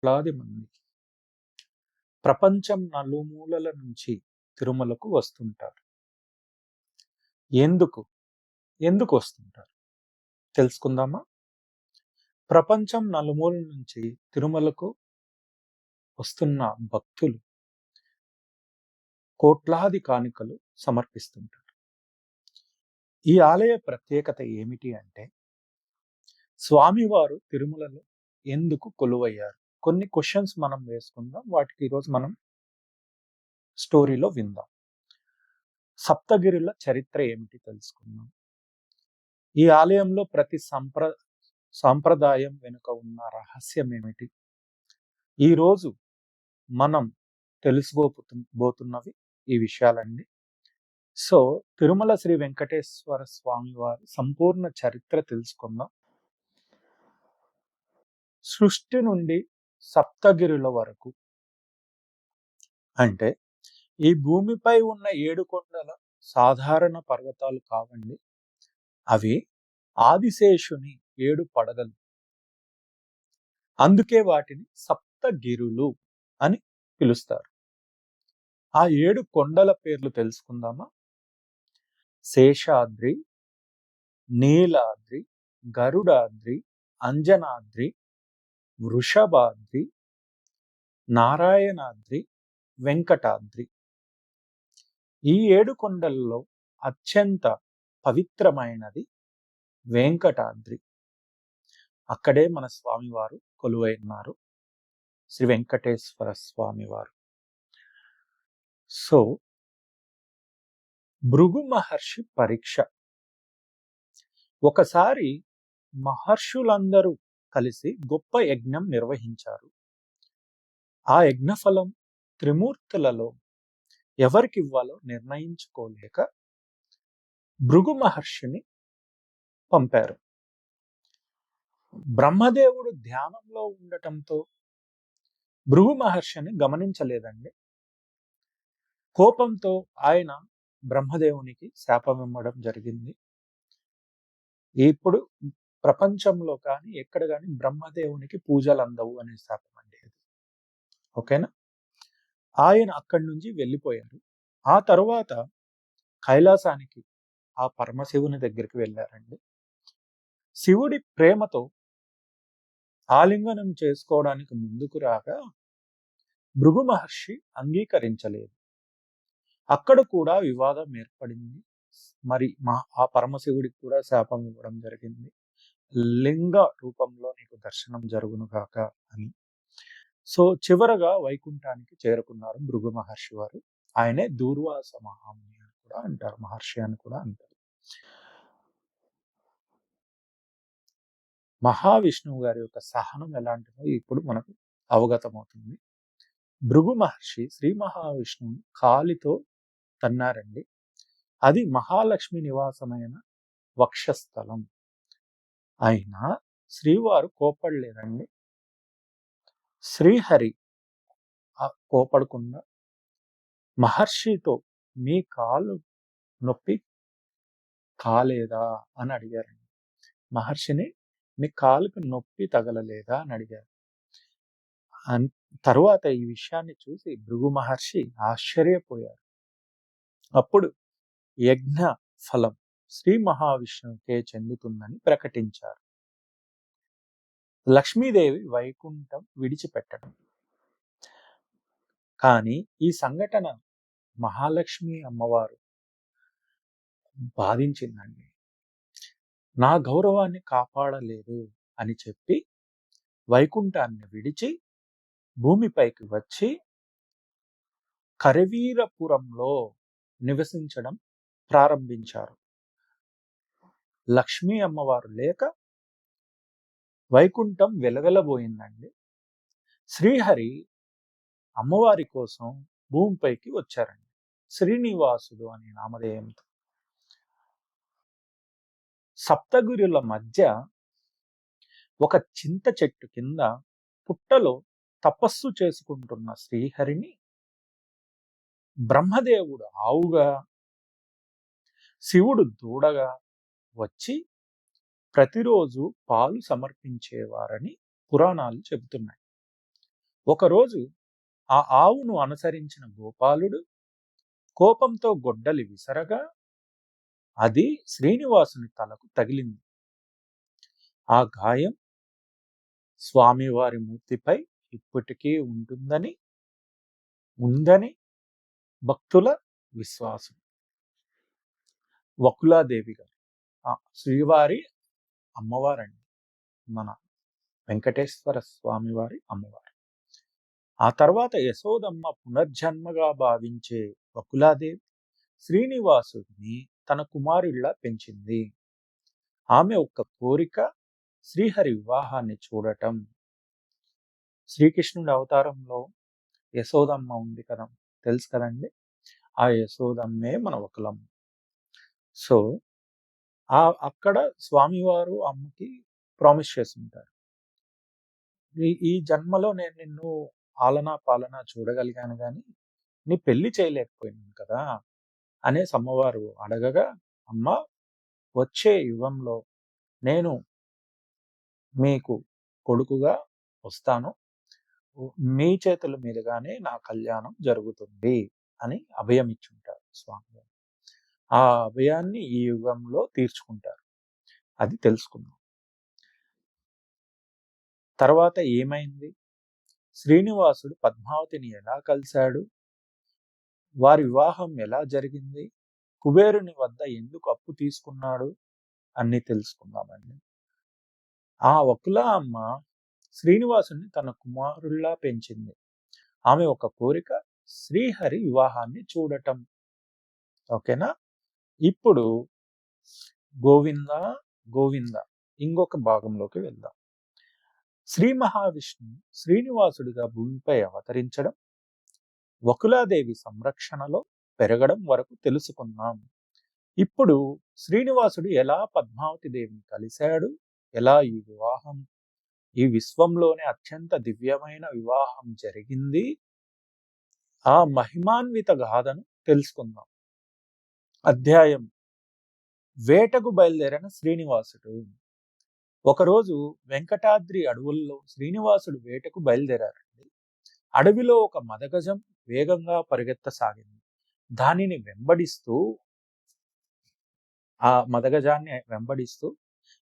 వేలాది మంది ప్రపంచం నలుమూలల నుంచి తిరుమలకు వస్తుంటారు. ఎందుకు? ఎందుకు వస్తుంటారు? తెలుసుకుందామా? ప్రపంచం నలుమూలల నుంచి తిరుమలకు వస్తున్న భక్తులు కోట్లాది కానుకలు సమర్పిస్తుంటారు. ఈ ఆలయ ప్రత్యేకత ఏమిటి అంటే, స్వామివారు తిరుమలలో ఎందుకు కొలువయ్యారు? కొన్ని క్వెషన్స్ మనం వేసుకుందాం. వాటికి ఈరోజు మనం స్టోరీలో విందాం. సప్తగిరుల చరిత్ర ఏమిటి తెలుసుకుందాం. ఈ ఆలయంలో ప్రతి సాంప్రదాయం వెనుక ఉన్న రహస్యం ఏమిటి? ఈరోజు మనం తెలుసుకోబోతున్నవి ఈ విషయాలండి. సో తిరుమల శ్రీ వెంకటేశ్వర స్వామి వారి సంపూర్ణ చరిత్ర తెలుసుకుందాం. సృష్టి నుండి సప్తగిరుల వరకు, అంటే ఈ భూమిపై ఉన్న 7 కొండల సాధారణ పర్వతాలు కావండి. అవి ఆదిశేషుని 7 పడగలు. అందుకే వాటిని సప్తగిరులు అని పిలుస్తారు. ఆ 7 కొండల పేర్లు తెలుసుకుందామా? శేషాద్రి, నీలాద్రి, గరుడాద్రి, అంజనాద్రి, వృషభాద్రి, నారాయణాద్రి, వెంకటాద్రి. ఈ 7 కొండలలో అత్యంత పవిత్రమైనది వెంకటాద్రి. అక్కడే మన స్వామివారు కొలువై ఉన్నారు, శ్రీ వెంకటేశ్వర స్వామివారు. సో భృగు మహర్షి పరీక్ష. ఒకసారి మహర్షులందరూ కలిసి గొప్ప యజ్ఞం నిర్వహించారు. ఆ యజ్ఞఫలం త్రిమూర్తులలో ఎవరికి ఇవ్వాలో నిర్ణయించుకోలేక భృగు మహర్షిని పంపారు. బ్రహ్మదేవుడు ధ్యానంలో ఉండటంతో భృగు మహర్షిని గమనించలేదండి. కోపంతో ఆయన బ్రహ్మదేవునికి శాపం ఇవ్వడం జరిగింది. ఇప్పుడు ప్రపంచంలో కానీ ఎక్కడ కానీ బ్రహ్మదేవునికి పూజలు అందవు అనే శాపం అండి అది. ఓకేనా? ఆయన అక్కడి నుంచి వెళ్ళిపోయారు. ఆ తరువాత కైలాసానికి, ఆ పరమశివుని దగ్గరికి వెళ్ళారండి. శివుడి ప్రేమతో ఆలింగనం చేసుకోవడానికి ముందుకు రాగా భృగు మహర్షి అంగీకరించలేదు. అక్కడ కూడా వివాదం ఏర్పడింది. మరి ఆ పరమశివుడికి కూడా శాపం ఇవ్వడం జరిగింది. లింగ రూపంలో నీకు దర్శనం జరుగును కాక అని. సో చివరగా వైకుంఠానికి చేరుకున్నారు భృగు మహర్షి వారు. ఆయనే దూర్వాస మహాముని అని కూడా అంటారు, మహర్షి అని కూడా అంటారు. మహావిష్ణువు గారి యొక్క సహనం ఎలాంటిదో ఇప్పుడు మనకు అవగతమవుతుంది. భృగు మహర్షి శ్రీ మహావిష్ణువుని కాలితో తన్నారండి. అది మహాలక్ష్మి నివాసమైన వక్షస్థలం. అయినా శ్రీవారు కోపడలేదండి. శ్రీహరి కోపడకుండా మహర్షితో మీ కాలు నొప్పి కాలేదా అని అడిగారండి. మహర్షిని మీ కాలుకు నొప్పి తగలలేదా అని అడిగారు. తరువాత ఈ విషయాన్ని చూసి భృగు మహర్షి ఆశ్చర్యపోయారు. అప్పుడు యజ్ఞ ఫలం శ్రీ మహావిష్ణువుకే చెందుతుందని ప్రకటించారు. లక్ష్మీదేవి వైకుంఠం విడిచిపెట్టడం. కానీ ఈ సంఘటన మహాలక్ష్మి అమ్మవారు బాధించిందండి. నా గౌరవాన్ని కాపాడలేదు అని చెప్పి వైకుంఠాన్ని విడిచి భూమిపైకి వచ్చి కరవీరపురంలో నివసించడం ప్రారంభించారు. లక్ష్మీ అమ్మవారు లేక వైకుంఠం వెలవెలబోయిందండి. శ్రీహరి అమ్మవారి కోసం భూమిపైకి వచ్చారండి, శ్రీనివాసుడు అనే నామధేయంతో. సప్తగిరుల మధ్య ఒక చింత చెట్టు కింద పుట్టలో తపస్సు చేసుకుంటున్న శ్రీహరిని బ్రహ్మదేవుడు ఆవుగా, శివుడు దూడగా వచ్చి ప్రతిరోజు పాలు సమర్పించేవారని పురాణాలు చెబుతున్నాయి. ఒకరోజు ఆ ఆవును అనుసరించిన గోపాలుడు కోపంతో గొడ్డలి విసరగా అది శ్రీనివాసుని తలకు తగిలింది. ఆ గాయం స్వామివారి మూర్తిపై ఇప్పటికీ ఉందని భక్తుల విశ్వాసం. వకులాదేవి గారు శ్రీవారి అమ్మవారండి, మన వెంకటేశ్వర స్వామివారి అమ్మవారు. ఆ తర్వాత యశోదమ్మ పునర్జన్మగా భావించే వకులాదేవి శ్రీనివాసుడిని తన కుమారుడిలా పెంచింది. ఆమె ఒక్క కోరిక శ్రీహరి వివాహాన్ని చూడటం. శ్రీకృష్ణుడి అవతారంలో యశోదమ్మ ఉంది కదా, తెలుసు కదండి. ఆ యశోదమ్మే మన వకులమ్మ. సో అక్కడ స్వామివారు అమ్మకి ప్రామిస్ చేస్తుంటారు, ఈ జన్మలో నేను నిన్ను ఆలనా పాలనా చూడగలిగాను కానీ నీ పెళ్లి చేయలేకపోయినాను కదా అనేసి అమ్మవారు అడగగా, అమ్మ వచ్చే యుగంలో నేను మీకు కొడుకుగా వస్తాను, మీ చేతుల మీదుగానే నా కళ్యాణం జరుగుతుంది అని అభయం ఇచ్చుంటారు స్వామివారు. ఆ అభయాన్ని ఈ యుగంలో తీర్చుకుంటారు. అది తెలుసుకుందాం. తర్వాత ఏమైంది, శ్రీనివాసుడు పద్మావతిని ఎలా కలిశాడు, వారి వివాహం ఎలా జరిగింది, కుబేరుని వద్ద ఎందుకు అప్పు తీసుకున్నాడు అన్ని తెలుసుకుందామండి. ఆ వకుల అమ్మ శ్రీనివాసుని తన కుమారుల్లా పెంచింది. ఆమె ఒక కోరిక శ్రీహరి వివాహాన్ని చూడటం. ఓకేనా. ఇప్పుడు గోవింద గోవింద ఇంకొక భాగంలోకి వెళ్దాం. శ్రీ మహావిష్ణువు శ్రీనివాసుడిగా భూమిపై అవతరించడం, వకులాదేవి సంరక్షణలో పెరగడం వరకు తెలుసుకున్నాం. ఇప్పుడు శ్రీనివాసుడు ఎలా పద్మావతి దేవిని కలిశాడు, ఎలా ఈ విశ్వంలోనే అత్యంత దివ్యమైన వివాహం జరిగింది, ఆ మహిమాన్విత గాథను తెలుసుకుందాం. అధ్యాయం: వేటకు బయలుదేరిన శ్రీనివాసుడు. ఒకరోజు వెంకటాద్రి అడవుల్లో శ్రీనివాసుడు వేటకు బయలుదేరారండి. అడవిలో ఒక మదగజం వేగంగా పరిగెత్తసాగింది. దానిని వెంబడిస్తూ ఆ మదగజాన్ని వెంబడిస్తూ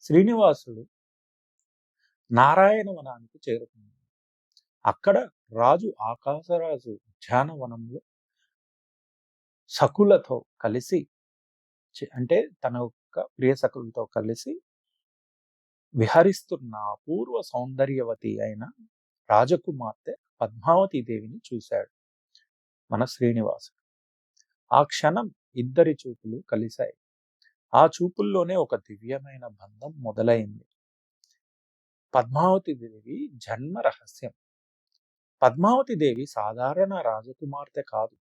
శ్రీనివాసుడు నారాయణవనానికి చేరుకున్నాడు. అక్కడ రాజు ఆకాశరాజు ఉద్యానవనంలో సకులతో కలిసి, అంటే తన యొక్క ప్రియ సకులతో కలిసి విహరిస్తున్న అపూర్వ సౌందర్యవతి అయిన రాజకుమార్తె పద్మావతి దేవిని చూశాడు మన శ్రీనివాసుడు. ఆ క్షణం ఇద్దరి చూపులు కలిశాయి. ఆ చూపుల్లోనే ఒక దివ్యమైన బంధం మొదలైంది. పద్మావతి దేవి జన్మ రహస్యం. పద్మావతి దేవి సాధారణ రాజకుమార్తె కాదు.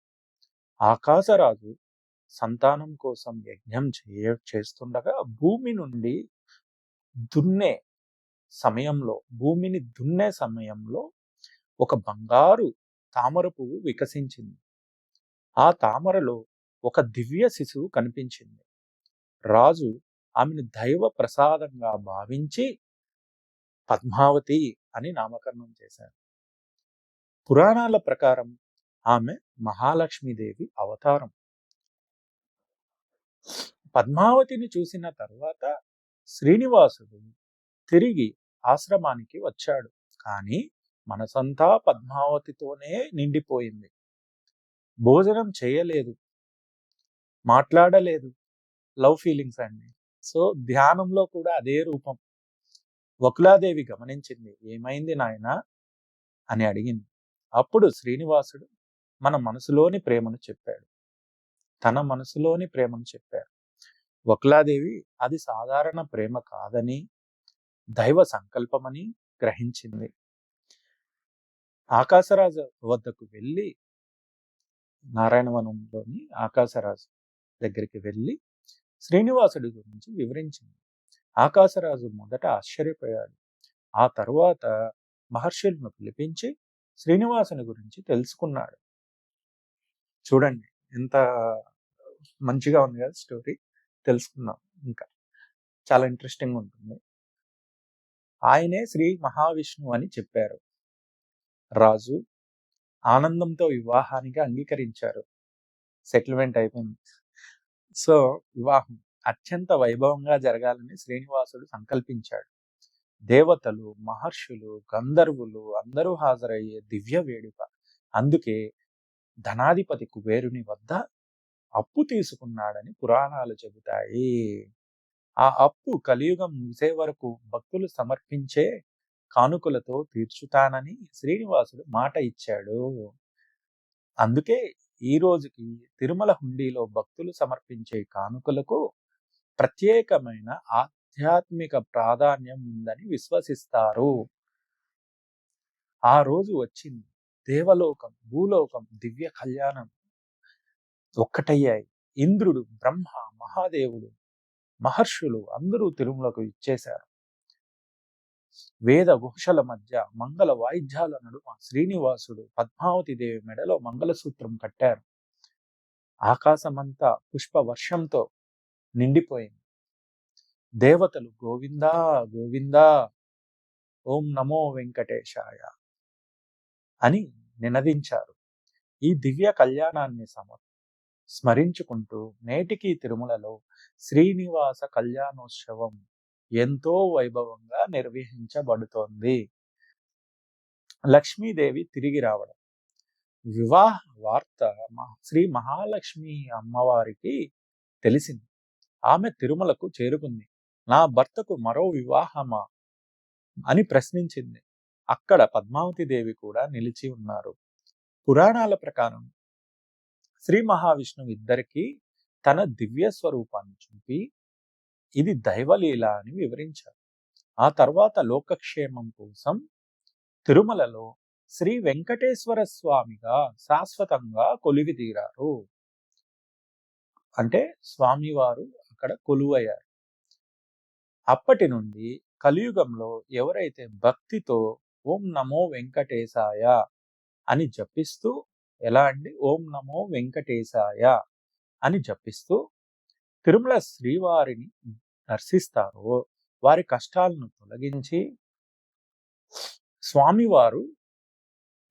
ఆకాశరాజు సంతానం కోసం యజ్ఞం చేస్తుండగా భూమిని దున్నే సమయంలో ఒక బంగారు తామర పువ్వు వికసించింది. ఆ తామరలో ఒక దివ్య శిశువు కనిపించింది. రాజు ఆమెను దైవ ప్రసాదంగా భావించి పద్మావతి అని నామకరణం చేశారు. పురాణాల ప్రకారం ఆమె మహాలక్ష్మీదేవి అవతారం. పద్మావతిని చూసిన తర్వాత శ్రీనివాసుడు తిరిగి ఆశ్రమానికి వచ్చాడు. కానీ మనసంతా పద్మావతితోనే నిండిపోయింది. భోజనం చేయలేదు, మాట్లాడలేదు. లవ్ ఫీలింగ్స్ అండి. సో ధ్యానంలో కూడా అదే రూపం. వకులాదేవి గమనించింది. ఏమైంది నాయనా అని అడిగింది. అప్పుడు శ్రీనివాసుడు తన మనసులోని ప్రేమను చెప్పాడు. వకులాదేవి అది సాధారణ ప్రేమ కాదని, దైవ సంకల్పమని గ్రహించింది. ఆకాశరాజు వద్దకు వెళ్ళి, నారాయణవనంలోని ఆకాశరాజు దగ్గరికి వెళ్ళి శ్రీనివాసుడి గురించి వివరించింది. ఆకాశరాజు మొదట ఆశ్చర్యపోయాడు. ఆ తరువాత మహర్షులను పిలిపించి శ్రీనివాసుని గురించి తెలుసుకున్నాడు. చూడండి ఎంత మంచిగా ఉంది కదా స్టోరీ. తెలుసుకుందాం, ఇంకా చాలా ఇంట్రెస్టింగ్ ఉంటుంది. ఆయనే శ్రీ మహావిష్ణువు అని చెప్పారు. రాజు ఆనందంతో వివాహానికి అంగీకరించారు. సెటిల్మెంట్ అయిపోయింది. సో వివాహం అత్యంత వైభవంగా జరగాలని శ్రీనివాసుడు సంకల్పించాడు. దేవతలు, మహర్షులు, గంధర్వులు అందరూ హాజరయ్యే దివ్య వేడుక. అందుకే ధనాధిపతి కుబేరుని వద్ద అప్పు తీసుకున్నాడని పురాణాలు చెబుతాయి. ఆ అప్పు కలియుగం ముగిసే వరకు భక్తులు సమర్పించే కానుకలతో తీర్చుతానని శ్రీనివాసుడు మాట ఇచ్చాడు. అందుకే ఈ రోజుకి తిరుమల హుండీలో భక్తులు సమర్పించే కానుకలకు ప్రత్యేకమైన ఆధ్యాత్మిక ప్రాధాన్యం ఉందని విశ్వసిస్తారు. ఆ రోజు వచ్చింది దేవలోకం, భూలోకం దివ్య కళ్యాణం ఒక్కటయ్యాయి. ఇంద్రుడు, బ్రహ్మ, మహాదేవుడు, మహర్షులు అందరూ తిరుమలకు ఇచ్చేశారు. వేద ఘోషల మధ్య మంగళ వాయిద్యాల నడుమ శ్రీనివాసుడు పద్మావతి దేవి మెడలో మంగళసూత్రం కట్టారు. ఆకాశమంతా పుష్ప వర్షంతో నిండిపోయింది. దేవతలు గోవిందా గోవిందా ఓం నమో వెంకటేశాయ అని నినదించారు. ఈ దివ్య కళ్యాణాన్ని స్మరించుకుంటూ నేటికి తిరుమలలో శ్రీనివాస కళ్యాణోత్సవం ఎంతో వైభవంగా నిర్వహించబడుతోంది. లక్ష్మీదేవి తిరిగి రావడం. వివాహ వార్త శ్రీ మహాలక్ష్మి అమ్మవారికి తెలిసింది. ఆమె తిరుమలకు చేరుకుంది. నా భర్తకు మరో వివాహమా అని ప్రశ్నించింది. అక్కడ పద్మావతి దేవి కూడా నిలిచి ఉన్నారు. పురాణాల ప్రకారం శ్రీ మహావిష్ణువు ఇద్దరికీ తన దివ్య స్వరూపాన్ని చూపి ఇది దైవలీల అని వివరించారు. ఆ తర్వాత లోకక్షేమం కోసం తిరుమలలో శ్రీ వెంకటేశ్వర స్వామిగా శాశ్వతంగా కొలువి తీరారు. అంటే స్వామివారు అక్కడ కొలువయ్యారు. అప్పటి నుండి కలియుగంలో ఎవరైతే భక్తితో ఓం నమో వెంకటేశాయ అని జపిస్తూ, ఎలా అండి, ఓం నమో వెంకటేశాయ అని జపిస్తూ తిరుమల శ్రీవారిని దర్శిస్తారో వారి కష్టాలను తొలగించి స్వామివారు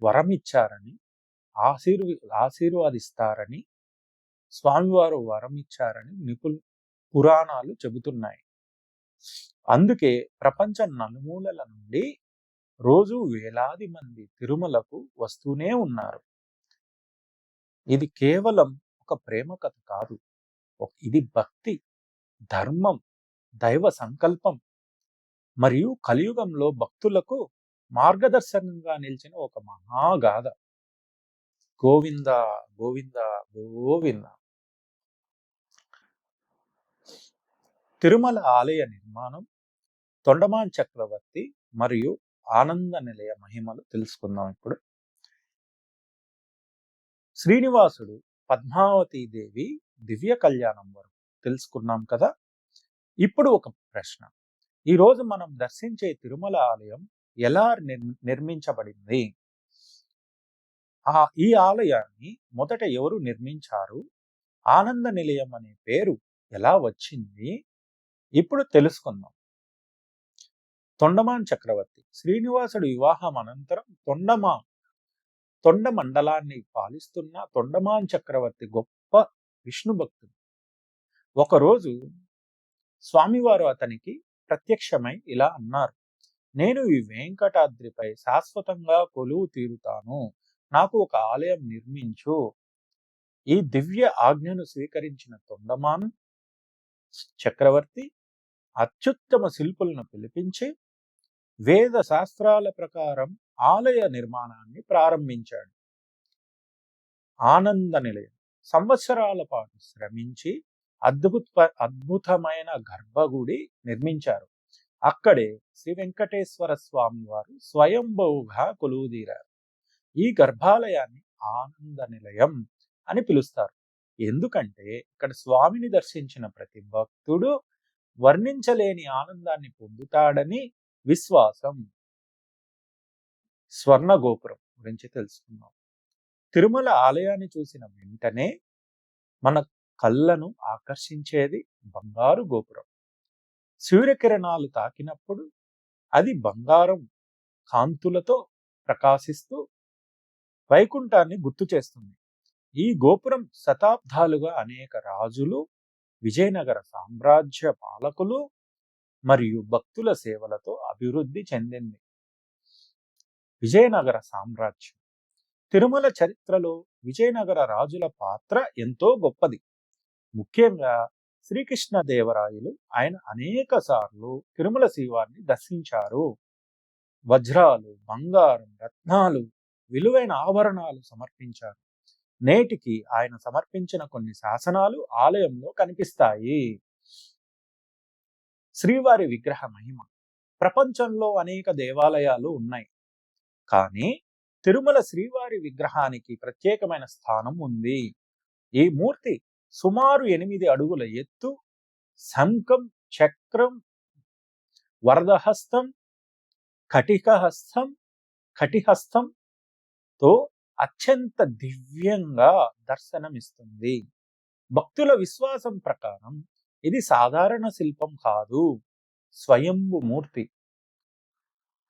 వరమిచ్చారని ఆశీర్వాదిస్తారని స్వామివారు వరమిచ్చారని పురాణాలు చెబుతున్నాయి. అందుకే ప్రపంచ నలుమూలల నుండి రోజు వేలాది మంది తిరుమలకు వస్తూనే ఉన్నారు. ఇది కేవలం ఒక ప్రేమ కథ కాదు. ఇది భక్తి, ధర్మం, దైవ సంకల్పం మరియు కలియుగంలో భక్తులకు మార్గదర్శనంగా నిలిచిన ఒక మహాగాథ. గోవింద గోవింద గోవింద. తిరుమల ఆలయ నిర్మాణం, తొండమాన్ చక్రవర్తి మరియు ఆనంద నిలయ మహిమలు తెలుసుకుందాం. ఇప్పుడు శ్రీనివాసుడు, పద్మావతి దేవి దివ్య కళ్యాణం వరకు తెలుసుకున్నాం కదా. ఇప్పుడు ఒక ప్రశ్న. ఈరోజు మనం దర్శించే తిరుమల ఆలయం ఎలా నిర్మించబడింది? ఈ ఆలయాన్ని మొదట ఎవరు నిర్మించారు? ఆనంద నిలయం అనే పేరు ఎలా వచ్చింది? ఇప్పుడు తెలుసుకుందాం. తొండమాన్ చక్రవర్తి. శ్రీనివాసుడు వివాహం అనంతరం తొండ మండలాన్ని పాలిస్తున్న తొండమాన్ చక్రవర్తి గొప్ప విష్ణు భక్తుడు. ఒకరోజు స్వామివారు అతనికి ప్రత్యక్షమై ఇలా అన్నారు, నేను ఈ వెంకటాద్రిపై శాశ్వతంగా కొలువు తీరుతాను, నాకు ఒక ఆలయం నిర్మించు. ఈ దివ్య ఆజ్ఞను స్వీకరించిన తొండమాన్ చక్రవర్తి అత్యుత్తమ శిల్పులను పిలిపించి వేద శాస్త్రాల ప్రకారం ఆలయ నిర్మాణాన్ని ప్రారంభించాడు. ఆనంద నిలయం సంవత్సరాల పాటు శ్రమించి అద్భుతమైన గర్భగుడి నిర్మించారు. అక్కడే శ్రీ వెంకటేశ్వర స్వామి వారు స్వయంభువుగా కొలువుదీరారు. ఈ గర్భాలయాన్ని ఆనంద నిలయం అని పిలుస్తారు. ఎందుకంటే ఇక్కడ స్వామిని దర్శించిన ప్రతి భక్తుడు వర్ణించలేని ఆనందాన్ని పొందుతాడని విశ్వాసం. స్వర్ణ గోపురం గురించి తెలుసుకున్నాం. తిరుమల ఆలయాన్ని చూసిన వెంటనే మన కళ్ళను ఆకర్షించేది బంగారు గోపురం. సూర్యకిరణాలు తాకినప్పుడు అది బంగారం కాంతులతో ప్రకాశిస్తూ వైకుంఠాన్ని గుర్తు చేస్తుంది. ఈ గోపురం శతాబ్దాలుగా అనేక రాజులు, విజయనగర సామ్రాజ్య పాలకులు మరియు భక్తుల సేవలతో అభివృద్ధి చెందింది. విజయనగర సామ్రాజ్యం. తిరుమల చరిత్రలో విజయనగర రాజుల పాత్ర ఎంతో గొప్పది. ముఖ్యంగా శ్రీకృష్ణదేవరాయలు ఆయన అనేక సార్లు తిరుమల శ్రీవారిని దర్శించారు. వజ్రాలు, బంగారం, రత్నాలు, విలువైన ఆభరణాలు సమర్పించారు. నేటికి ఆయన సమర్పించిన కొన్ని శాసనాలు ఆలయంలో కనిపిస్తాయి. శ్రీవారి విగ్రహ మహిమ. ప్రపంచంలో అనేక దేవాలయాలు ఉన్నాయి, కానీ తిరుమల శ్రీవారి విగ్రహానికి ప్రత్యేకమైన స్థానం ఉంది. ఈ మూర్తి సుమారు 8 అడుగుల ఎత్తు, శంఖం, చక్రం, వరదహస్తం, కటిహస్తంతో అత్యంత దివ్యంగా దర్శనమిస్తుంది. భక్తుల విశ్వాసం ప్రకారం ఇది సాధారణ శిల్పం కాదు, స్వయంభు మూర్తి.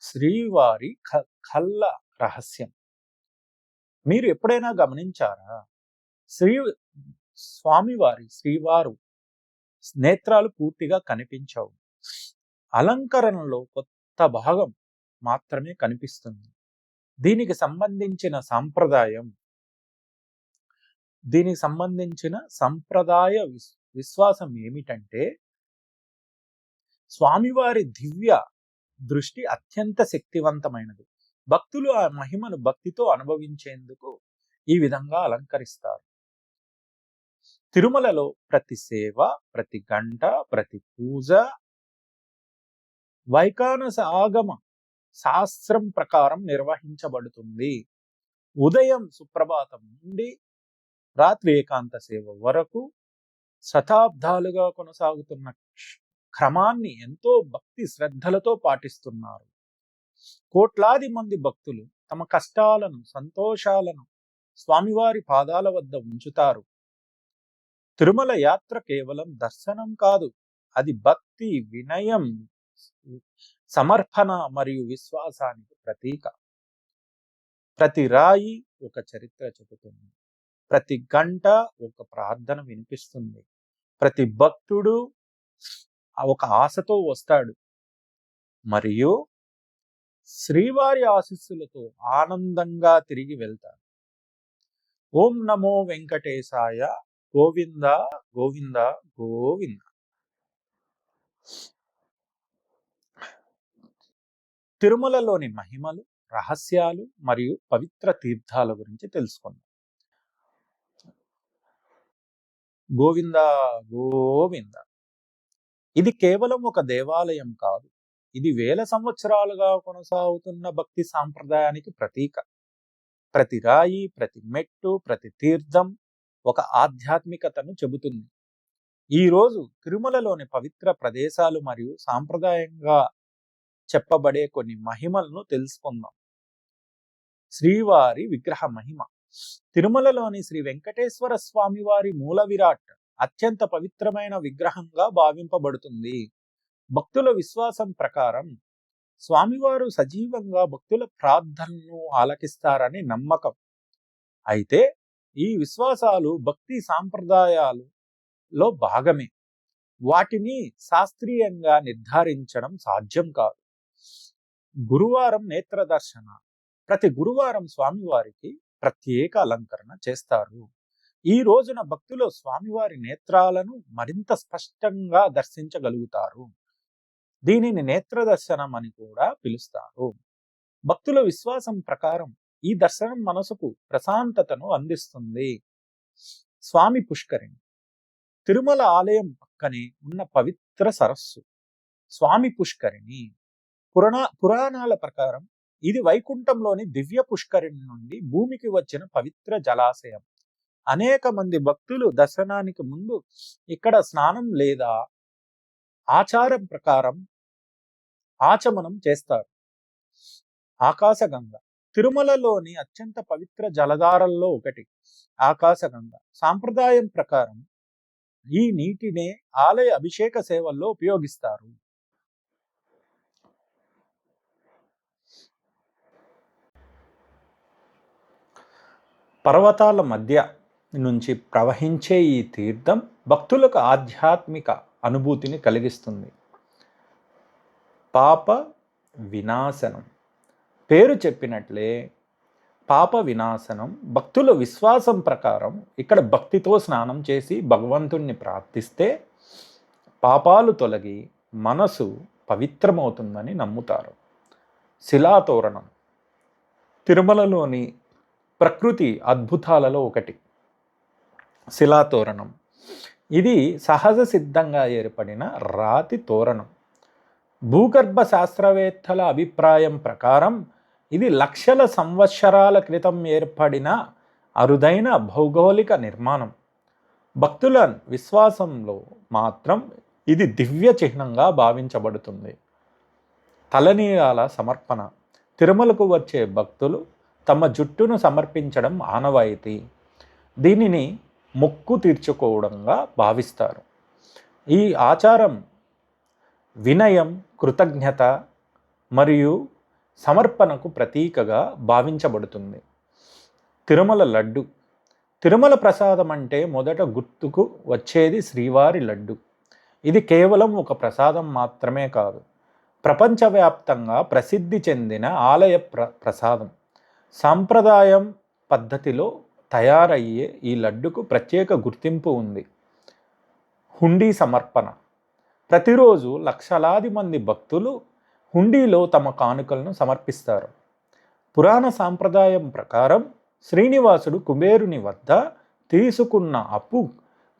శ్రీవారి కళ్ళ రహస్యం. మీరు ఎప్పుడైనా గమనించారా? శ్రీవారు నేత్రాలు పూర్తిగా కనిపించవు. అలంకరణలో కొత్త భాగం మాత్రమే కనిపిస్తుంది. దీనికి సంబంధించిన సంప్రదాయ విశ్వాసం ఏమిటంటే, స్వామివారి దివ్య దృష్టి అత్యంత శక్తివంతమైనది. భక్తులు ఆ మహిమను భక్తితో అనుభవించేందుకు ఈ విధంగా అలంకరిస్తారు. తిరుమలలో ప్రతి సేవ, ప్రతి గంట, ప్రతి పూజ వైఖానస ఆగమ శాస్త్రం ప్రకారం నిర్వహించబడుతుంది. ఉదయం సుప్రభాతం నుండి రాత్రి ఏకాంత సేవ వరకు శతాబ్దాలుగా కొనసాగుతున్న క్రమాన్ని ఎంతో భక్తి శ్రద్ధలతో పాటిస్తున్నారు. కోట్లాది మంది భక్తులు తమ కష్టాలను, సంతోషాలను స్వామివారి పాదాల వద్ద ఉంచుతారు. తిరుమల యాత్ర కేవలం దర్శనం కాదు, అది భక్తి, వినయం, సమర్పణ మరియు విశ్వాసానికి ప్రతీక. ప్రతి రాయి ఒక చరిత్ర చెబుతుంది, ప్రతి గంట ఒక ప్రార్థన వినిపిస్తుంది, ప్రతి భక్తుడు ఒక ఆశతో వస్తాడు మరియు శ్రీవారి ఆశీస్సులతో ఆనందంగా తిరిగి వెళ్తాడు. ఓం నమో వెంకటేశాయ. గోవింద గోవింద గోవింద. తిరుమలలోని మహిమలు, రహస్యాలు మరియు పవిత్ర తీర్థాల గురించి తెలుసుకుందాం. గోవింద గోవింద. ఇది కేవలం ఒక దేవాలయం కాదు, ఇది వేల సంవత్సరాలుగా కొనసాగుతున్న భక్తి సాంప్రదాయానికి ప్రతీక. ప్రతి రాయి, ప్రతి మెట్టు, ప్రతి తీర్థం ఒక ఆధ్యాత్మికతను చెబుతుంది. ఈరోజు తిరుమలలోని పవిత్ర ప్రదేశాలు మరియు సాంప్రదాయంగా చెప్పబడే కొన్ని మహిమలను తెలుసుకుందాం. శ్రీవారి విగ్రహ మహిమ. తిరుమలలోని శ్రీ వెంకటేశ్వర స్వామి వారి మూల విరాట్ అత్యంత పవిత్రమైన విగ్రహంగా భావింపబడుతుంది. భక్తుల విశ్వాసం ప్రకారం స్వామివారు సజీవంగా భక్తుల ప్రార్థనను ఆలకిస్తారని నమ్మకం. అయితే ఈ విశ్వాసాలు భక్తి సాంప్రదాయాలలో భాగమే. వాటిని శాస్త్రీయంగా నిర్ధారించడం సాధ్యం కాదు. గురువారం నేత్ర దర్శన. ప్రతి గురువారం స్వామివారికి ప్రత్యేక అలంకరణ చేస్తారు. ఈ రోజున భక్తులు స్వామివారి నేత్రాలను మరింత స్పష్టంగా దర్శించగలుగుతారు. దీనిని నేత్ర దర్శనం అని కూడా పిలుస్తారు. భక్తుల విశ్వాసం ప్రకారం ఈ దర్శనం మనసుకు ప్రశాంతతను అందిస్తుంది. స్వామి పుష్కరిణి. తిరుమల ఆలయం పక్కనే ఉన్న పవిత్ర సరస్సు స్వామి పుష్కరిణి. పురాణాల ప్రకారం ఇది వైకుంఠంలోని దివ్య పుష్కరిణి నుండి భూమికి వచ్చిన పవిత్ర జలాశయం. అనేక మంది భక్తులు దర్శనానికి ముందు ఇక్కడ స్నానం లేదా ఆచారం ప్రకారం ఆచమనం చేస్తారు. ఆకాశగంగ. తిరుమలలోని అత్యంత పవిత్ర జలధారల్లో ఒకటి ఆకాశగంగ. సాంప్రదాయం ప్రకారం ఈ నీటినే ఆలయ అభిషేక సేవల్లో ఉపయోగిస్తారు. పర్వతాల మధ్య నుంచి ప్రవహించే ఈ తీర్థం భక్తులకు ఆధ్యాత్మిక అనుభూతిని కలిగిస్తుంది. పాప వినాశనం, పేరు చెప్పినట్లే పాప వినాశనం. భక్తుల విశ్వాసం ప్రకారం ఇక్కడ భక్తితో స్నానం చేసి భగవంతుణ్ణి ప్రార్థిస్తే పాపాలు తొలగి మనసు పవిత్రమవుతుందని నమ్ముతారు. శిలాతోరణం తిరుమలలోని ప్రకృతి అద్భుతాలలో ఒకటి శిలాతోరణం. ఇది సహజ సిద్ధంగా ఏర్పడిన రాతి తోరణం. భూగర్భ శాస్త్రవేత్తల అభిప్రాయం ప్రకారం ఇది లక్షల సంవత్సరాల క్రితం ఏర్పడిన అరుదైన భౌగోళిక నిర్మాణం. భక్తుల విశ్వాసంలో మాత్రం ఇది దివ్య చిహ్నంగా భావించబడుతుంది. తలనీలాల సమర్పణ. తిరుమలకు వచ్చే భక్తులు తమ జుట్టును సమర్పించడం ఆనవాయితీ. దీనిని మొక్కు తీర్చుకోవడంగా భావిస్తారు. ఈ ఆచారం వినయం, కృతజ్ఞత మరియు సమర్పణకు ప్రతీకగా భావించబడుతుంది. తిరుమల లడ్డు. తిరుమల ప్రసాదం అంటే మొదట గుర్తుకు వచ్చేది శ్రీవారి లడ్డు. ఇది కేవలం ఒక ప్రసాదం మాత్రమే కాదు, ప్రపంచవ్యాప్తంగా ప్రసిద్ధి చెందిన ఆలయ ప్రసాదం. సాంప్రదాయం పద్ధతిలో తయారయ్యే ఈ లడ్డుకు ప్రత్యేక గుర్తింపు ఉంది. హుండీ సమర్పణ. ప్రతిరోజు లక్షలాది మంది భక్తులు హుండీలో తమ కానుకలను సమర్పిస్తారు. పురాణ సాంప్రదాయం ప్రకారం శ్రీనివాసుడు కుబేరుని వద్ద తీసుకున్న అప్పు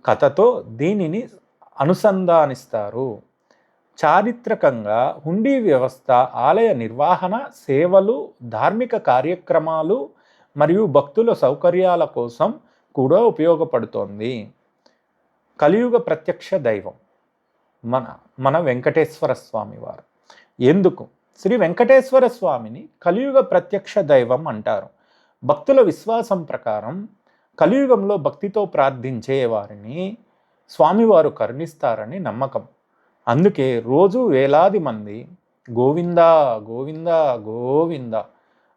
కథతో దీనిని అనుసంధానిస్తారు. చారిత్రకంగా హుండీ వ్యవస్థ ఆలయ నిర్వహణ, సేవలు, ధార్మిక కార్యక్రమాలు మరియు భక్తుల సౌకర్యాల కోసం కూడా ఉపయోగపడుతోంది. కలియుగ ప్రత్యక్ష దైవం మన వెంకటేశ్వర స్వామి వారు. ఎందుకు శ్రీ వెంకటేశ్వర స్వామిని కలియుగ ప్రత్యక్ష దైవం అంటారు? భక్తుల విశ్వాసం ప్రకారం కలియుగంలో భక్తితో ప్రార్థించే వారిని స్వామివారు కరుణిస్తారని నమ్మకం. అందుకే రోజు వేలాది మంది గోవింద గోవింద గోవింద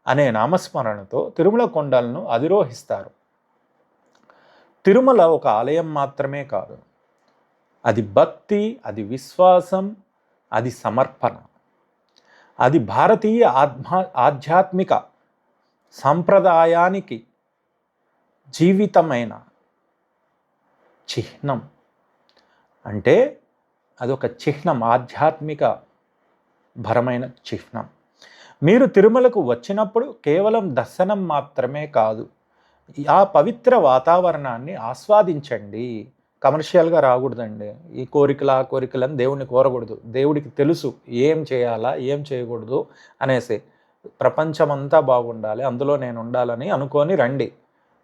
అనే నామస్మరణతో తిరుమల కొండలను అధిరోహిస్తారు. తిరుమల ఒక ఆలయం మాత్రమే కాదు, అది భక్తి, అది విశ్వాసం, అది సమర్పణ, అది భారతీయ ఆధ్యాత్మిక సాంప్రదాయానికి జీవితమైన చిహ్నం. అంటే అదొక చిహ్నం, ఆధ్యాత్మిక భరమైన చిహ్నం. మీరు తిరుమలకు వచ్చినప్పుడు కేవలం దర్శనం మాత్రమే కాదు, ఆ పవిత్ర వాతావరణాన్ని ఆస్వాదించండి. కమర్షియల్గా రాకూడదండి. ఈ కోరికలని దేవుణ్ణి కోరకూడదు. దేవుడికి తెలుసు ఏం చేయాలా ఏం చేయకూడదు అనేసి. ప్రపంచమంతా బాగుండాలి, అందులో నేను ఉండాలని అనుకొని రండి.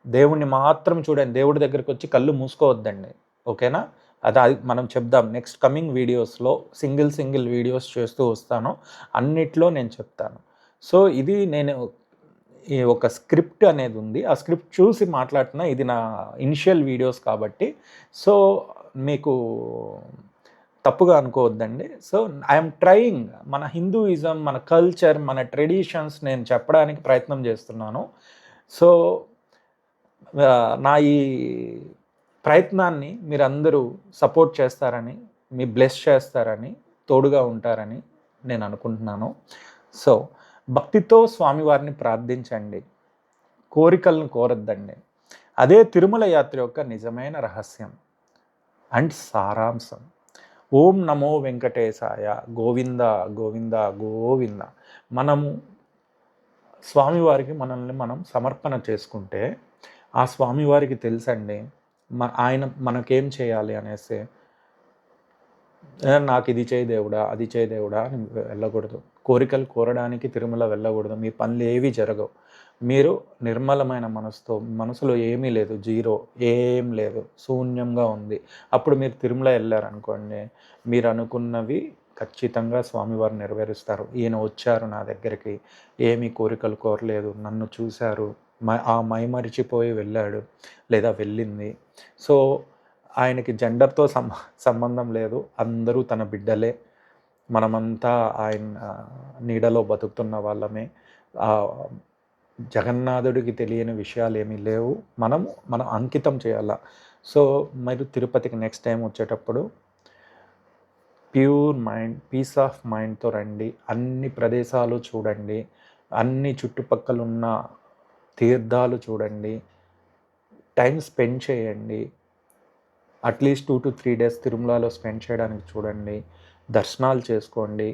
దేవుణ్ణి మాత్రం చూడండి. దేవుడి దగ్గరికి వచ్చి కళ్ళు మూసుకోవద్దండి. ఓకేనా? అది మనం చెప్దాం. నెక్స్ట్ కమింగ్ వీడియోస్లో సింగిల్ వీడియోస్ చేస్తూ వస్తాను, అన్నిట్లో నేను చెప్తాను. సో ఇది నేను ఈ ఒక స్క్రిప్ట్ అనేది ఉంది, ఆ స్క్రిప్ట్ చూసి మాట్లాడుతున్నా. ఇది నా ఇనిషియల్ వీడియోస్ కాబట్టి సో మీకు తప్పుగా అనుకోవద్దండి. సో ఐఎమ్ ట్రయింగ్ మన హిందూయిజం, మన కల్చర్, మన ట్రెడిషన్స్ నేను చెప్పడానికి ప్రయత్నం చేస్తున్నాను. సో నా ఈ ప్రయత్నాన్ని మీరందరూ సపోర్ట్ చేస్తారని, మీ బ్లెస్ చేస్తారని, తోడుగా ఉంటారని నేను అనుకుంటున్నాను. సో భక్తితో స్వామివారిని ప్రార్థించండి, కోరికలను కోరద్దండి. అదే తిరుమల యాత్ర యొక్క నిజమైన రహస్యం అండ్ సారాంశం. ఓం నమో వెంకటేశాయ, గోవింద గోవింద గోవింద. మనము స్వామివారికి మనల్ని మనం సమర్పణ చేసుకుంటే ఆ స్వామివారికి తెలుసండి ఆయన మనకేం చేయాలి అనేసి. నాకు ఇది చేయి దేవుడా, అది చేయి దేవుడా అని వెళ్ళకూడదు. కోరికలు కోరడానికి తిరుమల వెళ్ళకూడదు. మీ పనులు ఏవి జరగవు. మీరు నిర్మలమైన మనసులో ఏమీ లేదు, జీరో, ఏం లేదు, శూన్యంగా ఉంది. అప్పుడు మీరు తిరుమల వెళ్ళారనుకోండి, మీరు అనుకున్నవి ఖచ్చితంగా స్వామివారు నెరవేరుస్తారు. ఈయన వచ్చారు నా దగ్గరికి, ఏమీ కోరికలు కోరలేదు, నన్ను చూశారు, ఆ మైమరిచిపోయి వెళ్ళాడు లేదా వెళ్ళింది. సో ఆయనకి జెండర్తో సంబంధం లేదు, అందరూ తన బిడ్డలే. మనమంతా ఆయన నీడలో బతుకుతున్న వాళ్ళమే. జగన్నాథుడికి తెలియని విషయాలేమీ లేవు. మనం అంకితం చేయాల. సో, మీరు తిరుపతికి నెక్స్ట్ టైమ్ వచ్చేటప్పుడు ప్యూర్ మైండ్, పీస్ ఆఫ్ మైండ్‌తో రండి. అన్ని ప్రదేశాలు చూడండి. అన్ని చుట్టుపక్కలున్న తీర్థాలు చూడండి. టైమ్ స్పెండ్ చేయండి. అట్‌లీస్ట్ 2-3 డేస్ తిరుమలలో స్పెండ్ చేయడానికి చూడండి. దర్శనాలు చేసుకోండి.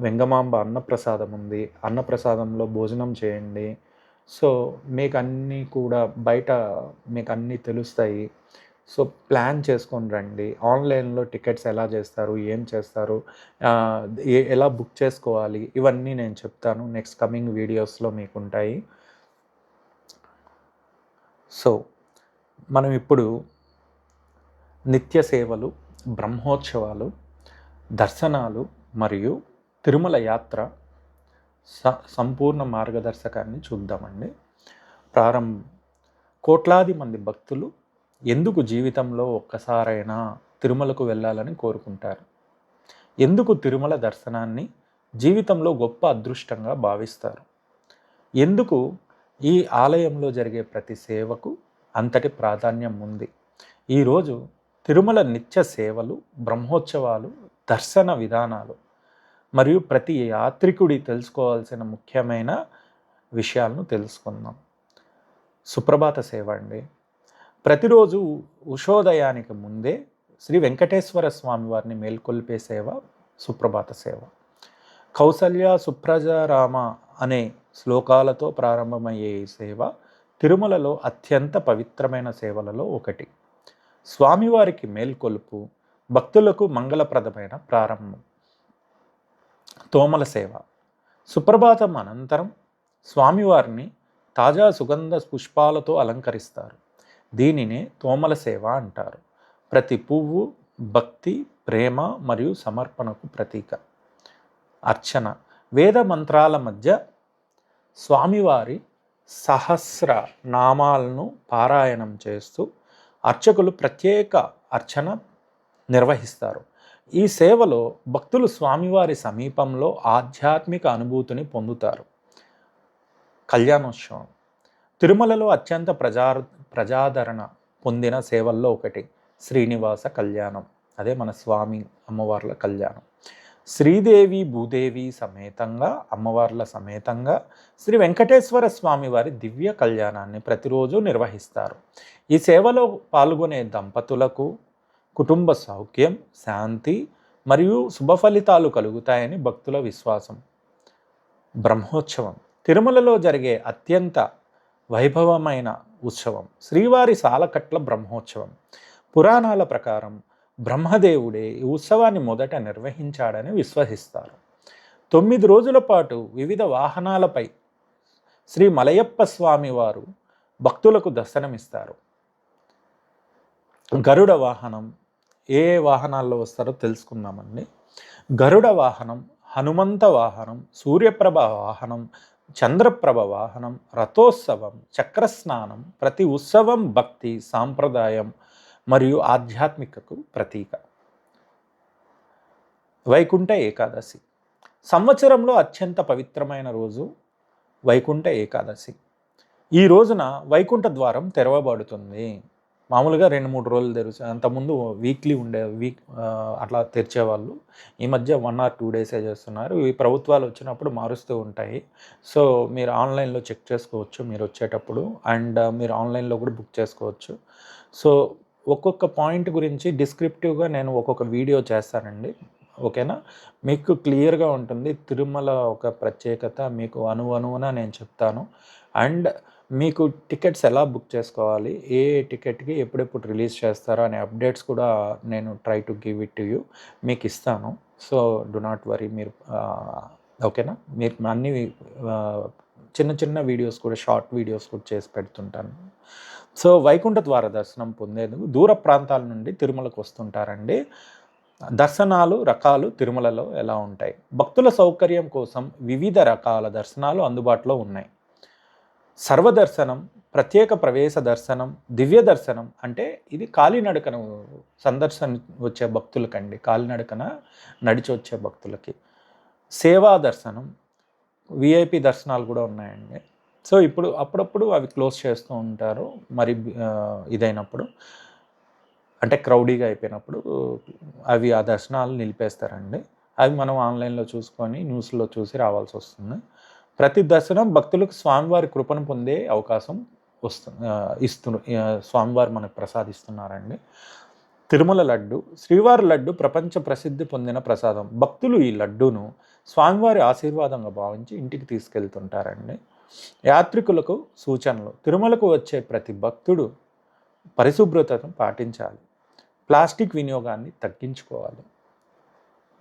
వెంగమాంబ అన్నప్రసాదం ఉంది. అన్నప్రసాదంలో భోజనం చేయండి. సో, మీకన్నీ కూడా బయట మీకన్నీ తెలుస్తాయి. సో, ప్లాన్ చేసుకొని రండి. ఆన్‌లైన్‌లో టికెట్స్ ఎలా చేస్తారు? ఏం చేస్తారు? ఆహ్, ఎలా బుక్ చేసుకోవాలి? ఇవన్నీ నేను చెప్తాను. నెక్స్ట్ కమింగ్ వీడియోస్‌లో మీకుంటాయి. సో, మనం ఇప్పుడు నిత్య సేవలు, బ్రహ్మోత్సవాలు, దర్శనాలు మరియు తిరుమల యాత్ర సంపూర్ణ మార్గదర్శకాన్ని చూద్దామండి. ప్రారంభం. కోట్లాది మంది భక్తులు ఎందుకు జీవితంలో ఒక్కసారైనా తిరుమలకు వెళ్ళాలని కోరుకుంటారు? ఎందుకు తిరుమల దర్శనాన్ని జీవితంలో గొప్ప అదృష్టంగా భావిస్తారు? ఎందుకు ఈ ఆలయంలో జరిగే ప్రతి సేవకు అంతటి ప్రాధాన్యం ఉంది? ఈరోజు తిరుమల నిత్య సేవలు, బ్రహ్మోత్సవాలు, దర్శన విధానాలు మరియు ప్రతి యాత్రికుడి తెలుసుకోవాల్సిన ముఖ్యమైన విషయాలను తెలుసుకుందాం. సుప్రభాత సేవ అండి. ప్రతిరోజు ఉషోదయానికి ముందే శ్రీ వెంకటేశ్వర స్వామి వారిని మేల్కొల్పే సేవ సుప్రభాత సేవ. కౌసల్య సుప్రజ రామ అనే శ్లోకాలతో ప్రారంభమయ్యే ఈ సేవ తిరుమలలో అత్యంత పవిత్రమైన సేవలలో ఒకటి. స్వామివారికి మేల్కొలుపు భక్తులకు మంగళప్రదమైన ప్రారంభం. తోమల సేవ. సుప్రభాతం అనంతరం స్వామివారిని తాజా సుగంధ పుష్పాలతో అలంకరిస్తారు. దీనినే తోమల సేవ అంటారు. ప్రతి పువ్వు భక్తి, ప్రేమ మరియు సమర్పణకు ప్రతీక. అర్చన. వేద మంత్రాల మధ్య స్వామివారి సహస్ర నామాలను పారాయణం చేస్తూ అర్చకులు ప్రత్యేక అర్చన నిర్వహిస్తారు. ఈ సేవలో భక్తులు స్వామివారి సమీపంలో ఆధ్యాత్మిక అనుభూతిని పొందుతారు. కళ్యాణోత్సవం. తిరుమలలో అత్యంత ప్రజాదరణ పొందిన సేవల్లో ఒకటి శ్రీనివాస కళ్యాణం. అదే మన స్వామి అమ్మవార్ల కళ్యాణం. శ్రీదేవి భూదేవి సమేతంగా, అమ్మవార్ల సమేతంగా శ్రీ వెంకటేశ్వర స్వామి వారి దివ్య కళ్యాణాన్ని ప్రతిరోజు నిర్వహిస్తారు. ఈ సేవలో పాల్గొనే దంపతులకు కుటుంబ సౌఖ్యం, శాంతి మరియు శుభ ఫలితాలు కలుగుతాయని భక్తుల విశ్వాసం. బ్రహ్మోత్సవం. తిరుమలలో జరిగే అత్యంత వైభవమైన ఉత్సవం శ్రీవారి సాలకట్ల బ్రహ్మోత్సవం. పురాణాల ప్రకారం బ్రహ్మదేవుడే ఈ ఉత్సవాన్ని మొదట నిర్వహించాడని విశ్వసిస్తారు. 9 రోజుల పాటు వివిధ వాహనాలపై శ్రీ మలయప్ప స్వామి వారు భక్తులకు దర్శనమిస్తారు. గరుడ వాహనం. ఏ వాహనాల్లో వస్తారో తెలుసుకుందామండి. గరుడ వాహనం, హనుమంత వాహనం, సూర్యప్రభ వాహనం, చంద్రప్రభ వాహనం, రథోత్సవం, చక్రస్నానం. ప్రతి ఉత్సవం భక్తి, సాంప్రదాయం మరియు ఆధ్యాత్మికకు ప్రతీక. వైకుంఠ ఏకాదశి. సంవత్సరంలో అత్యంత పవిత్రమైన రోజు వైకుంఠ ఏకాదశి. ఈ రోజున వైకుంఠ ద్వారం తెరవబడుతుంది. మామూలుగా 2-3 రోజులు తెరుస్తారు. అంతకుముందు వీక్లీ అట్లా తెరిచేవాళ్ళు. ఈ మధ్య 1 or 2 డేసే చేస్తున్నారు. ఈ ప్రభుత్వాలు వచ్చినప్పుడు మారుస్తూ ఉంటాయి. సో మీరు ఆన్లైన్లో చెక్ చేసుకోవచ్చు మీరు వచ్చేటప్పుడు. అండ్ మీరు ఆన్లైన్లో కూడా బుక్ చేసుకోవచ్చు. సో ఒక్కొక్క పాయింట్ గురించి డిస్క్రిప్టివ్గా నేను ఒక్కొక్క వీడియో చేస్తానండి. ఓకేనా? మీకు క్లియర్గా ఉంటుంది. తిరుమల ఒక ప్రత్యేకత మీకు అణువణువున నేను చెప్తాను. అండ్ మీకు టికెట్స్ ఎలా బుక్ చేసుకోవాలి, ఏ టికెట్కి ఎప్పుడెప్పుడు రిలీజ్ చేస్తారో అనే అప్డేట్స్ కూడా నేను try to give it to you. మీకు ఇస్తాను. So do not worry. మీరు ఓకేనా? మీరు అన్ని చిన్న చిన్న వీడియోస్ కూడా, షార్ట్ వీడియోస్ కూడా చేసి పెడుతుంటాను. సో వైకుంఠ ద్వార దర్శనం పొందేందుకు దూర ప్రాంతాల నుండి తిరుమలకు వస్తుంటారండి. దర్శనాలు రకాలు తిరుమలలో ఎలా ఉంటాయి? భక్తుల సౌకర్యం కోసం వివిధ రకాల దర్శనాలు అందుబాటులో ఉన్నాయి. సర్వదర్శనం, ప్రత్యేక ప్రవేశ దర్శనం, దివ్య దర్శనం. అంటే ఇది కాలినడకన సందర్శన వచ్చే భక్తులకండి, కాలినడకన నడిచి వచ్చే భక్తులకి. సేవా దర్శనం, విఐపి దర్శనాలు కూడా ఉన్నాయండి. సో ఇప్పుడు అప్పుడప్పుడు అవి క్లోజ్ చేస్తూ ఉంటారు. మరి ఇదైనప్పుడు అంటే క్రౌడీగా అయిపోయినప్పుడు అవి ఆ దర్శనాలు నిలిపేస్తారండి. అవి మనం ఆన్‌లైన్‌లో చూసుకొని న్యూస్‌లో చూసి రావాల్సొస్తుంది. ప్రతి దర్శనం భక్తులకు స్వామివారి కృపను పొందే అవకాశం స్వామివారు మనకు ప్రసాదిస్తున్నారండి. తిరుమల లడ్డు, శ్రీవారి లడ్డు ప్రపంచ ప్రసిద్ధి పొందిన ప్రసాదం. భక్తులు ఈ లడ్డూను స్వామివారి ఆశీర్వాదంగా భావించి ఇంటికి తీసుకెళ్తుంటారండి. యాత్రికులకు సూచనలు: తిరుమలకు వచ్చే ప్రతి భక్తుడు పరిశుభ్రతను పాటించాలి. ప్లాస్టిక్ వినియోగాన్ని తగ్గించుకోవాలి.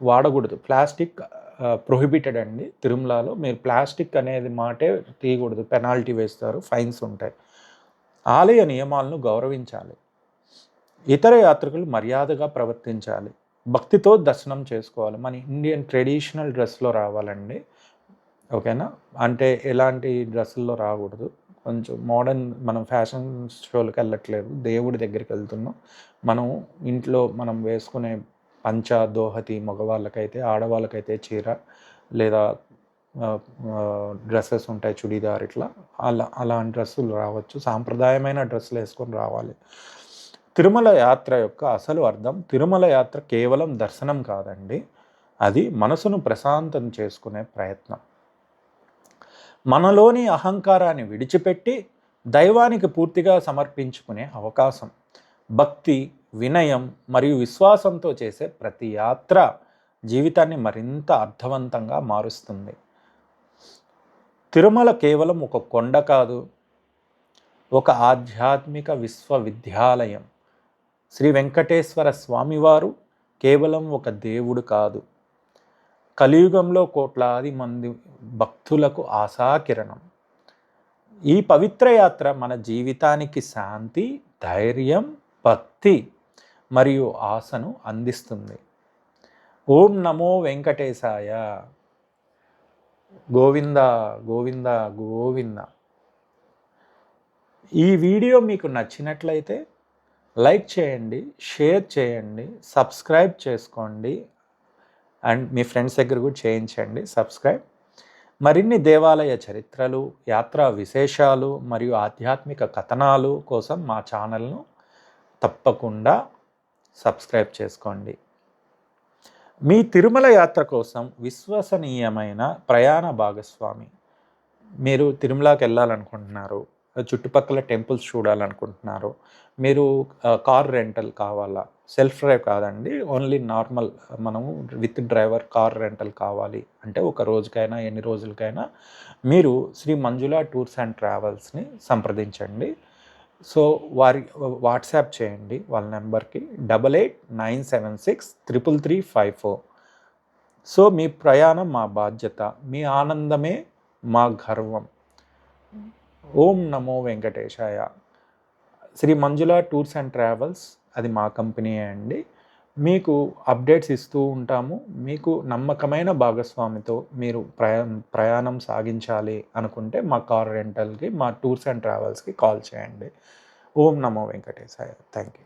వాడకూడదు. ప్లాస్టిక్ ప్రొహిబిటెడ్ అండి తిరుమలలో. మీరు ప్లాస్టిక్ అనేది మాటే తీయకూడదు. పెనాల్టీ వేస్తారు, ఫైన్స్ ఉంటాయి. ఆలయ నియమాలను గౌరవించాలి. ఇతర యాత్రికులు మర్యాదగా ప్రవర్తించాలి. భక్తితో దర్శనం చేసుకోవాలి. మన ఇండియన్ ట్రెడిషనల్ డ్రెస్లో రావాలండి. ఓకేనా? అంటే ఎలాంటి డ్రెస్సుల్లో రాకూడదు. కొంచెం మోడర్న్, మనం ఫ్యాషన్ షోలకి వెళ్ళట్లేదు, దేవుడి దగ్గరికి వెళ్తున్నాం. మనం ఇంట్లో మనం వేసుకునే పంచ, దోహతి మగవాళ్ళకైతే, ఆడవాళ్ళకైతే చీర లేదా డ్రెస్సెస్ ఉంటాయి, చుడీదార్, ఇట్లా అలాంటి డ్రెస్సులు రావచ్చు. సాంప్రదాయమైన డ్రెస్సులు వేసుకొని రావాలి. తిరుమల యాత్ర యొక్క అసలు అర్థం: తిరుమల యాత్ర కేవలం దర్శనం కాదండి, అది మనసును ప్రశాంతం చేసుకునే ప్రయత్నం. మనలోని అహంకారాన్ని విడిచిపెట్టి దైవానికి పూర్తిగా సమర్పించుకునే అవకాశం. భక్తి, వినయం మరియు విశ్వాసంతో చేసే ప్రతి యాత్ర జీవితాన్ని మరింత అర్థవంతంగా మారుస్తుంది. తిరుమల కేవలం ఒక కొండ కాదు, ఒక ఆధ్యాత్మిక విశ్వవిద్యాలయం. శ్రీ వెంకటేశ్వర స్వామివారు కేవలం ఒక దేవుడు కాదు, కలియుగంలో కోట్లాది మంది భక్తులకు ఆశాకిరణం. ఈ పవిత్ర యాత్ర మన జీవితానికి శాంతి, ధైర్యం, భక్తి మరియు ఆశను అందిస్తుంది. ఓం నమో వెంకటేశాయ. గోవింద గోవింద గోవింద. ఈ వీడియో మీకు నచ్చినట్లయితే లైక్ చేయండి, షేర్ చేయండి, సబ్స్క్రైబ్ చేసుకోండి, అండ్ మీ ఫ్రెండ్స్ దగ్గర కూడా చేయించండి సబ్స్క్రైబ్. మరిన్ని దేవాలయ చరిత్రలు, యాత్రా విశేషాలు మరియు ఆధ్యాత్మిక కథనాలు కోసం మా ఛానల్ను తప్పకుండా సబ్స్క్రైబ్ చేసుకోండి. మీ తిరుమల యాత్ర కోసం విశ్వసనీయమైన ప్రయాణ భాగస్వామి. మీరు తిరుమలకి వెళ్ళాలనుకుంటున్నారు, చుట్టుపక్కల టెంపుల్స్ చూడాలనుకుంటున్నారు, మీరు కార్ రెంటల్ కావాలా, సెల్ఫ్ డ్రైవ్ కాదండి, ఓన్లీ నార్మల్, మనము విత్ డ్రైవర్ కార్ రెంటల్ కావాలి అంటే ఒక రోజుకైనా ఎన్ని రోజులకైనా మీరు శ్రీ మంజుల టూర్స్ అండ్ ట్రావెల్స్ని సంప్రదించండి. సో వారి వాట్సాప్ చేయండి వాళ్ళ నెంబర్కి 8897633354. సో మీ ప్రయాణం మా బాధ్యత, మీ ఆనందమే మా గర్వం. ఓం నమో వెంకటేశాయ. శ్రీ మంజుల టూర్స్ అండ్ ట్రావెల్స్ అది మా కంపెనీ అండి. మీకు అప్డేట్స్ ఇస్తూ ఉంటాము. మీకు నమ్మకమైన భాగస్వామితో మీరు ప్రయాణం సాగించాలి అనుకుంటే మా కార్ రెంటల్కి, మా టూర్స్ అండ్ ట్రావెల్స్కి కాల్ చేయండి. ఓం నమో వెంకటేశాయ. Thank you.